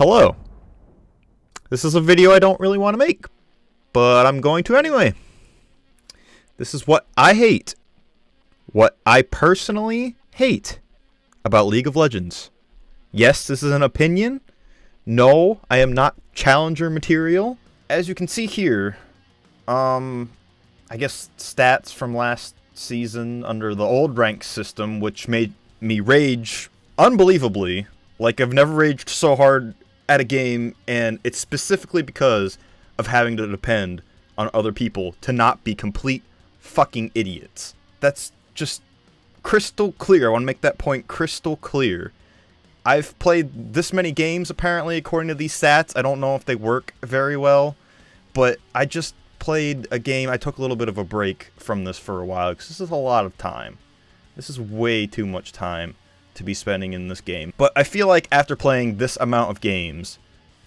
Hello. This is a video I don't really want to make, but I'm going to anyway. This is what I hate. What I personally hate about League of Legends. Yes, this is an opinion. No, I am not challenger material. As you can see here, I guess stats from last season under the old rank system, which made me rage unbelievably. Like, I've never raged so hard at a game, and it's specifically because of having to depend on other people to not be complete fucking idiots. That's just crystal clear. I want to make that point crystal clear. I've played this many games, apparently, according to these stats. I don't know if they work very well, but I just played a game. I took a little bit of a break from this for a while, because this is a lot of time. This is way too much time to be spending in this game. But I feel like after playing this amount of games,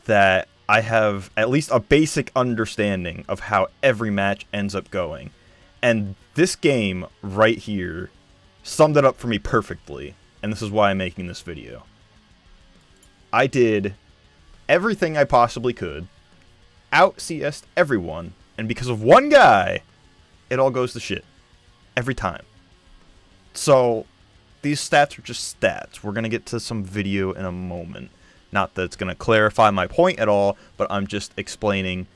that I have at least a basic understanding of how every match ends up going. And this game right here summed it up for me perfectly, and this is why I'm making this video. I did everything I possibly could, out-CS'd everyone, and because of one guy, it all goes to shit. Every time. So, these stats are just stats. We're going to get to some video in a moment. Not that it's going to clarify my point at all, but I'm just explaining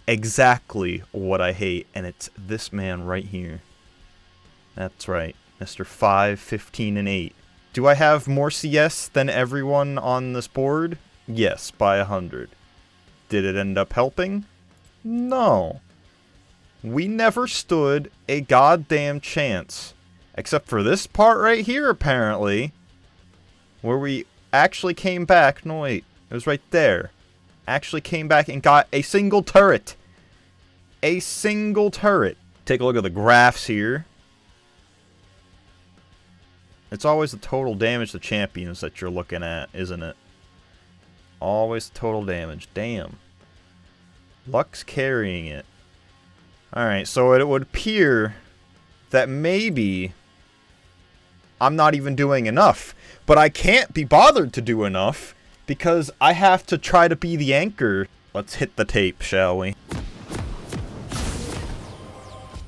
exactly what I hate, and it's this man right here. That's right, Mr. 5, 15, and 8. Do I have more CS than everyone on this board? Yes, by 100. Did it end up helping? No. We never stood a goddamn chance. Except for this part right here, apparently. Where we actually came back. No, wait. It was right there. Actually came back and got a single turret. A single turret. Take a look at the graphs here. It's always the total damage to champions that you're looking at, isn't it? Always the total damage. Damn. Luck's carrying it. Alright, so it would appear that maybe I'm not even doing enough. But I can't be bothered to do enough because I have to try to be the anchor. Let's hit the tape, shall we?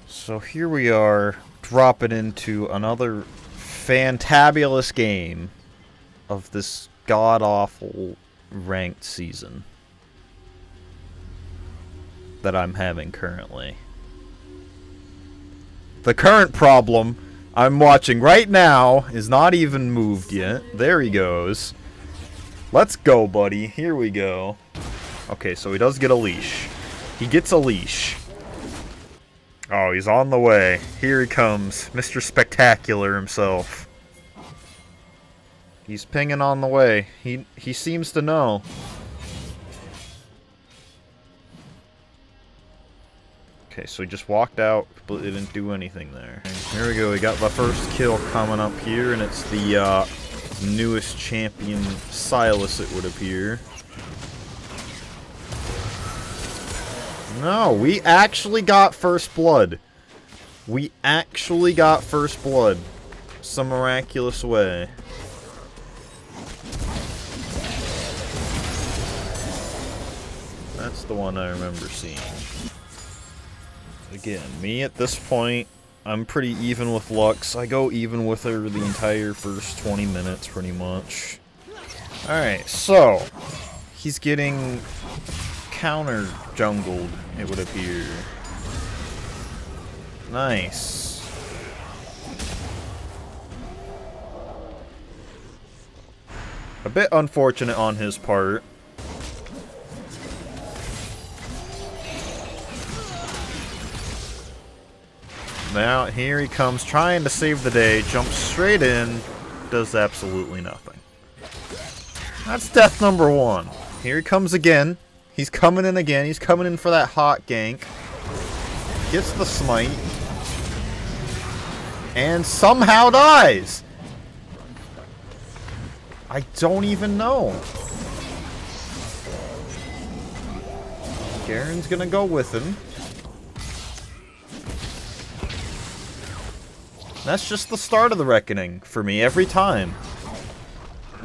So here we are, dropping into another fantabulous game of this god-awful ranked season that I'm having currently. The current problem I'm watching right now is not even moved yet. There he goes. Let's go, buddy. Here we go. Okay, so he does get a leash. He gets a leash. Oh, he's on the way. Here he comes. Mr. Spectacular himself. He's pinging on the way. He seems to know. Okay, so he just walked out, but didn't do anything there. Here we go, we got the first kill coming up here, and it's the newest champion, Silas, it would appear. No, we actually got first blood. We actually got first blood. Some miraculous way. That's the one I remember seeing. Again, me at this point, I'm pretty even with Lux. I go even with her the entire first 20 minutes, pretty much. Alright, so, he's getting counter jungled, it would appear. Nice. A bit unfortunate on his part. Now, here he comes, trying to save the day, jumps straight in, does absolutely nothing. That's death number 1. Here he comes again. He's coming in again. He's coming in for that hot gank. Gets the smite. And somehow dies! I don't even know. Garen's gonna go with him. That's just the start of the reckoning for me every time.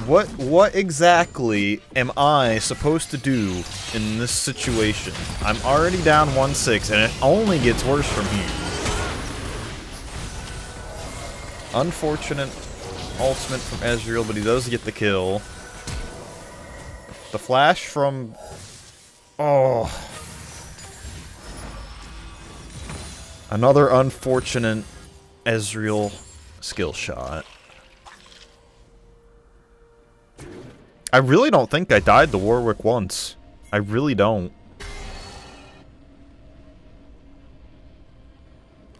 What exactly am I supposed to do in this situation? I'm already down 1-6, and it only gets worse from here. Unfortunate ultimate from Ezreal, but he does get the kill. The flash from... Oh. Another unfortunate Ezreal skill shot. I really don't think I died to Warwick once. I really don't.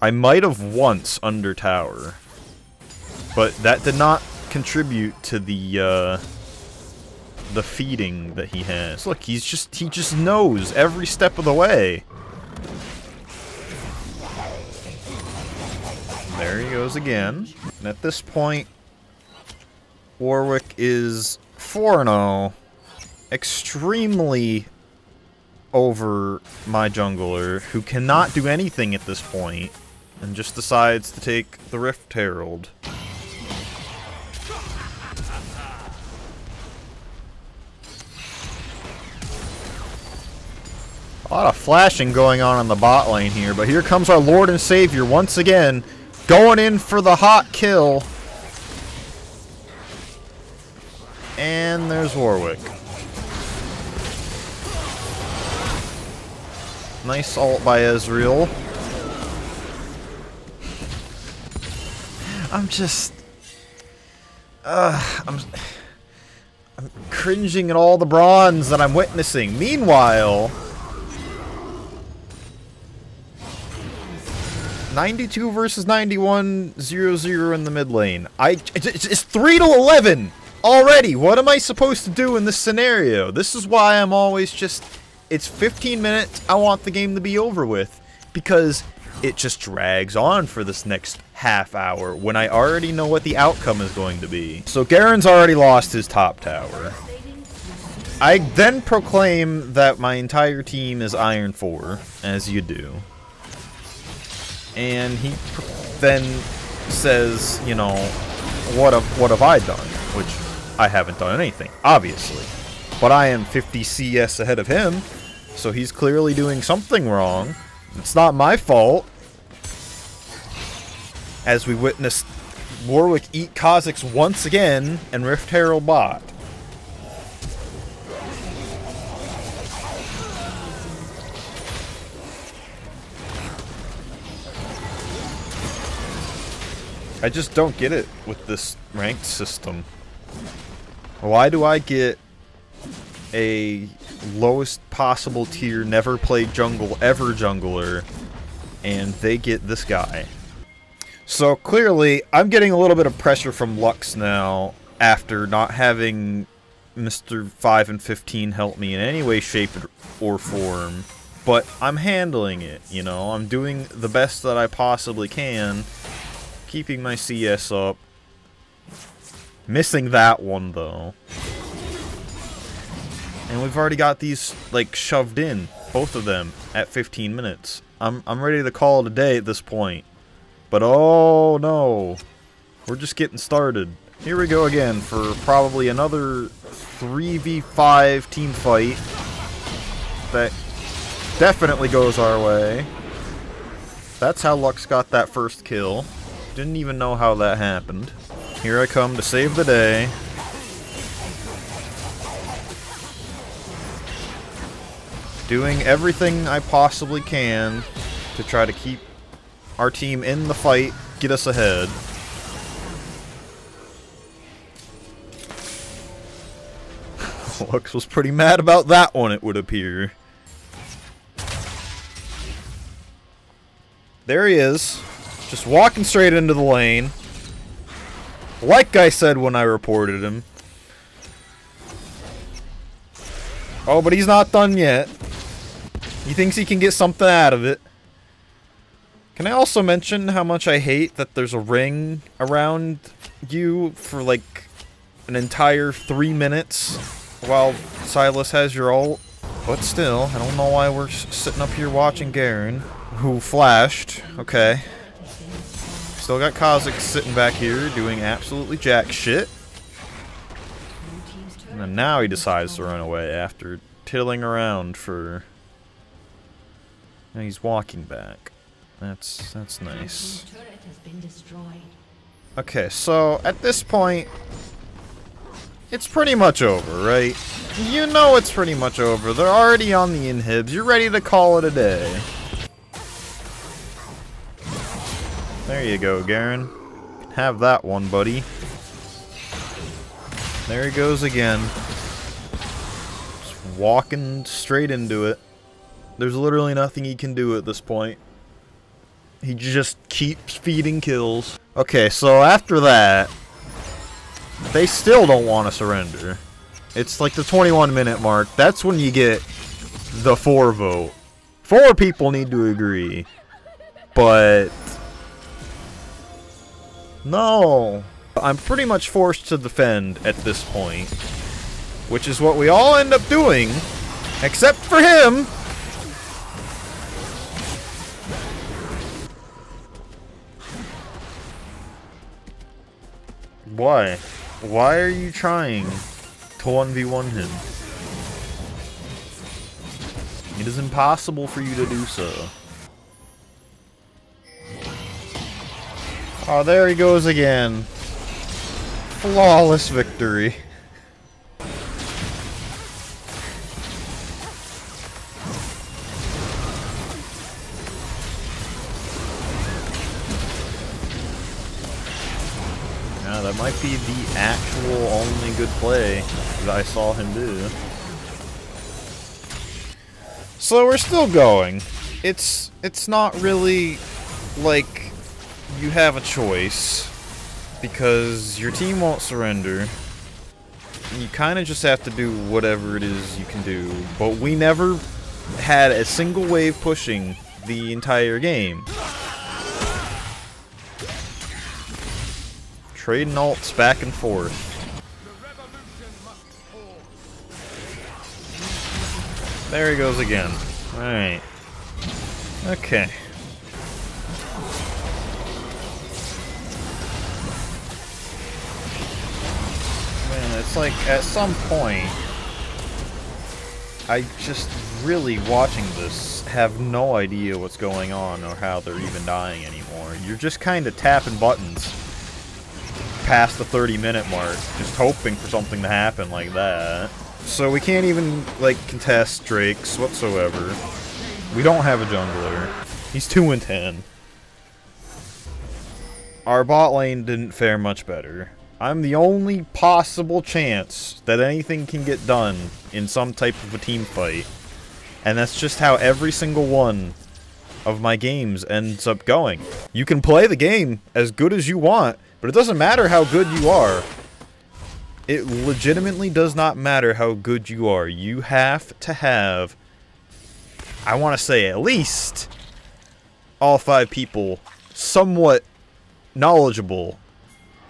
I might have once under tower. But that did not contribute to the feeding that he has. Look, he just knows every step of the way. There he goes again. And at this point, Warwick is 4-0. Extremely over my jungler, who cannot do anything at this point, and just decides to take the Rift Herald. A lot of flashing going on in the bot lane here, but here comes our Lord and Savior once again, going in for the hot kill. And there's Warwick. Nice ult by Ezreal. I'm cringing at all the bronze that I'm witnessing. Meanwhile, 92 versus 91, 0-0 in the mid lane. It's 3-11 already. What am I supposed to do in this scenario? This is why I'm always just... It's 15 minutes. I want the game to be over with, because it just drags on for this next half hour when I already know what the outcome is going to be. So Garen's already lost his top tower. I then proclaim that my entire team is Iron 4, as you do. And he then says, you know, what have I done? Which I haven't done anything, obviously. But I am 50 CS ahead of him, so he's clearly doing something wrong. It's not my fault. As we witnessed Warwick eat Kha'Zix once again and Rift Herald bot. I just don't get it with this ranked system. Why do I get a lowest possible tier, never played jungle ever jungler, and they get this guy? So clearly, I'm getting a little bit of pressure from Lux now after not having Mr. 5 and 15 help me in any way, shape, or form. But I'm handling it, you know? I'm doing the best that I possibly can. Keeping my CS up. Missing that one, though. And we've already got these, like, shoved in. Both of them at 15 minutes. I'm ready to call it a day at this point. But oh no. We're just getting started. Here we go again for probably another 3v5 team fight. That definitely goes our way. That's how Lux got that first kill. Didn't even know how that happened. Here I come to save the day. Doing everything I possibly can to try to keep our team in the fight, get us ahead. Lux was pretty mad about that one, it would appear. There he is. Just walking straight into the lane. Like I said when I reported him. Oh, but he's not done yet. He thinks he can get something out of it. Can I also mention how much I hate that there's a ring around you for like an entire 3 minutes while Silas has your ult? But still, I don't know why we're sitting up here watching Garen, who flashed. Okay. Still got Kha'Zix sitting back here doing absolutely jack shit. And now he decides to run away after tiddling around for... Now he's walking back. That's nice. Okay, so at this point, it's pretty much over, right? You know it's pretty much over. They're already on the inhibs. You're ready to call it a day. There you go, Garen. Have that one, buddy. There he goes again. Just walking straight into it. There's literally nothing he can do at this point. He just keeps feeding kills. Okay, so after that, they still don't want to surrender. It's like the 21-minute mark. That's when you get the 4 vote. 4 people need to agree. But... no. I'm pretty much forced to defend at this point. Which is what we all end up doing. Except for him. Why? Why are you trying to 1v1 him? It is impossible for you to do so. Oh, there he goes again. Flawless victory. Yeah, that might be the actual only good play that I saw him do. So we're still going. It's not really like you have a choice because your team won't surrender. You kind of just have to do whatever it is you can do. But we never had a single wave pushing the entire game. Trading ults back and forth. There he goes again. Alright. Okay. Man, it's like at some point, I just really watching this have no idea what's going on or how they're even dying anymore. You're just kind of tapping buttons past the 30-minute mark, just hoping for something to happen like that. So we can't even, like, contest Drakes whatsoever. We don't have a jungler. He's 2 and 10. Our bot lane didn't fare much better. I'm the only possible chance that anything can get done in some type of a team fight. And that's just how every single one of my games ends up going. You can play the game as good as you want, but it doesn't matter how good you are. It legitimately does not matter how good you are. You have to have, I want to say at least, all 5 people somewhat knowledgeable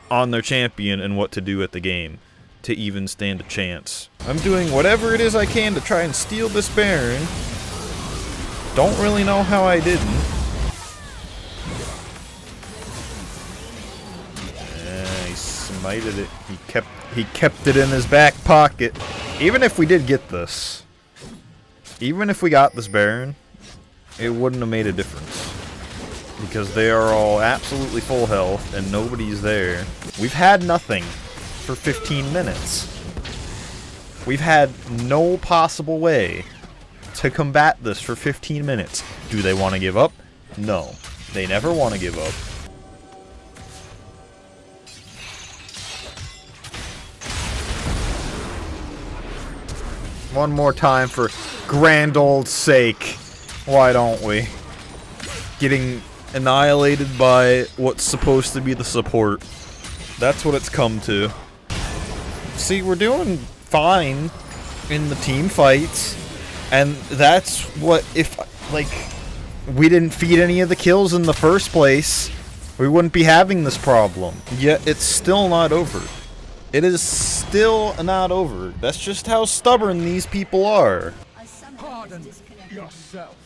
on their champion and what to do at the game to even stand a chance. I'm doing whatever it is I can to try and steal this Baron. Don't really know how I didn't. He smited it. He kept it in his back pocket. Even if we did get this, even if we got this Baron, it wouldn't have made a difference. Because they are all absolutely full health and nobody's there. We've had nothing for 15 minutes. We've had no possible way to combat this for 15 minutes. Do they want to give up? No. They never want to give up. One more time for grand old sake. Why don't we? Getting annihilated by what's supposed to be the support. That's what it's come to. See, we're doing fine in the team fights. And that's what, if, like, we didn't feed any of the kills in the first place, we wouldn't be having this problem. Yet, it's still not over. It is still not over. That's just how stubborn these people are. Pardon yourself.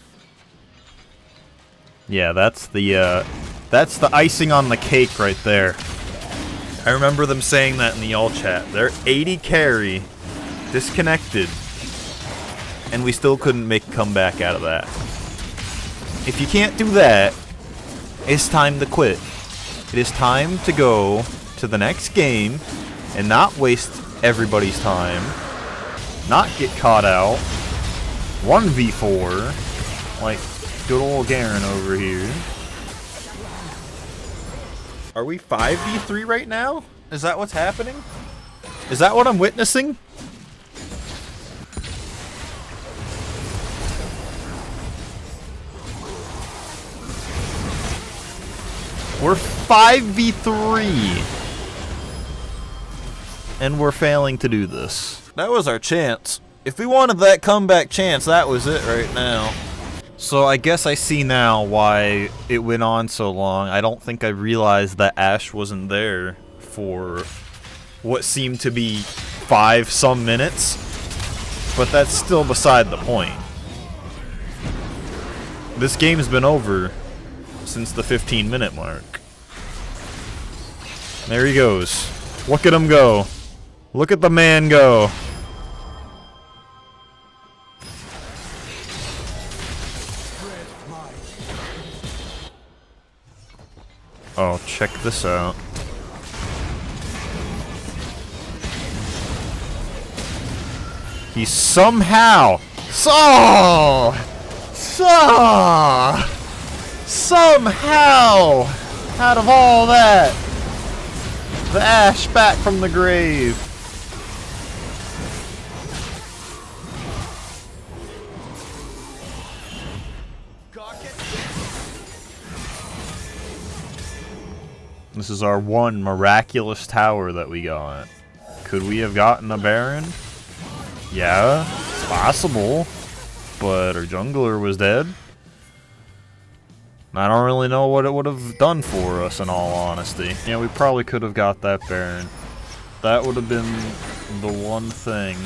Yeah, that's the icing on the cake right there. I remember them saying that in the all chat. Their 80 carry disconnected, and we still couldn't make a comeback out of that. If you can't do that, it's time to quit. It is time to go to the next game and not waste everybody's time, not get caught out, 1v4, like good old Garen over here. Are we 5v3 right now? Is that what's happening? Is that what I'm witnessing? We're 5v3. And we're failing to do this. That was our chance. If we wanted that comeback chance, that was it right now. So I guess I see now why it went on so long. I don't think I realized that Ashe wasn't there for what seemed to be 5-some minutes. But that's still beside the point. This game's been over since the 15-minute mark. There he goes. Look at him go. Look at the man go. Oh, check this out. He somehow somehow out of all that, the Ashe back from the grave. This is our one miraculous tower that we got. Could we have gotten a Baron? Yeah, it's possible. But our jungler was dead. I don't really know what it would have done for us, in all honesty. Yeah, we probably could have got that Baron. That would have been the one thing.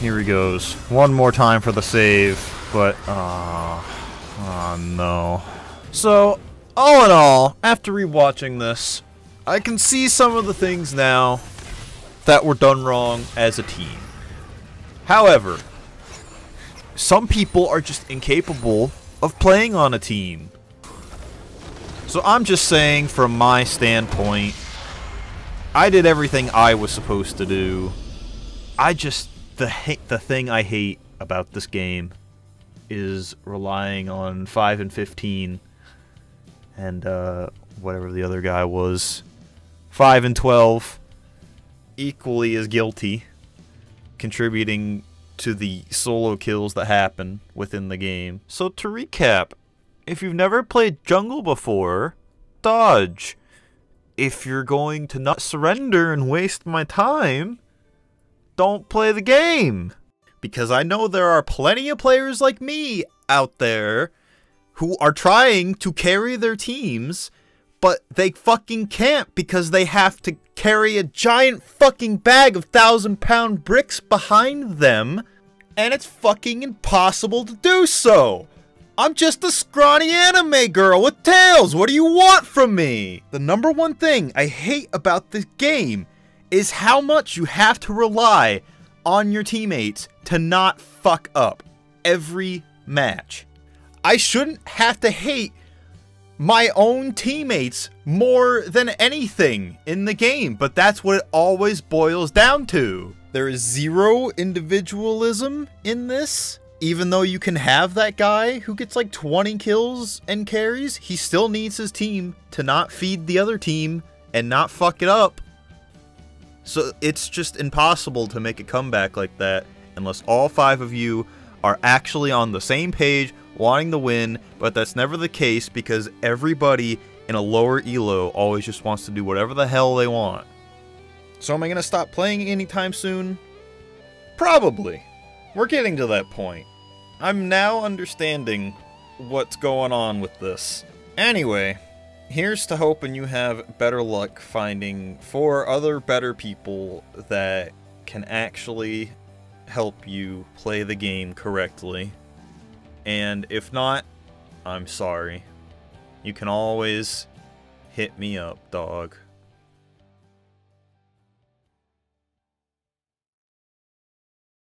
Here he goes. One more time for the save, but oh no. So, all in all, after rewatching this, I can see some of the things now that were done wrong as a team. However, some people are just incapable of playing on a team. So I'm just saying, from my standpoint, I did everything I was supposed to do. The thing I hate about this game is relying on 5 and 15 and whatever the other guy was, 5 and 12, equally as guilty, contributing to the solo kills that happen within the game. So to recap, if you've never played jungle before, dodge. If you're going to not surrender and waste my time, don't play the game. Because I know there are plenty of players like me out there who are trying to carry their teams, but they fucking can't because they have to carry a giant fucking bag of 1,000-pound bricks behind them, and it's fucking impossible to do so. I'm just a scrawny anime girl with tails. What do you want from me? The number one thing I hate about this game is how much you have to rely on your teammates to not fuck up every match. I shouldn't have to hate my own teammates more than anything in the game, but that's what it always boils down to. There is zero individualism in this. Even though you can have that guy who gets like 20 kills and carries, he still needs his team to not feed the other team and not fuck it up. So it's just impossible to make a comeback like that unless all 5 of you are actually on the same page, wanting to win, but that's never the case because everybody in a lower elo always just wants to do whatever the hell they want. So am I going to stop playing anytime soon? Probably. We're getting to that point. I'm now understanding what's going on with this. Anyway, here's to hoping you have better luck finding 4 other better people that can actually help you play the game correctly. And if not, I'm sorry. You can always hit me up, dog.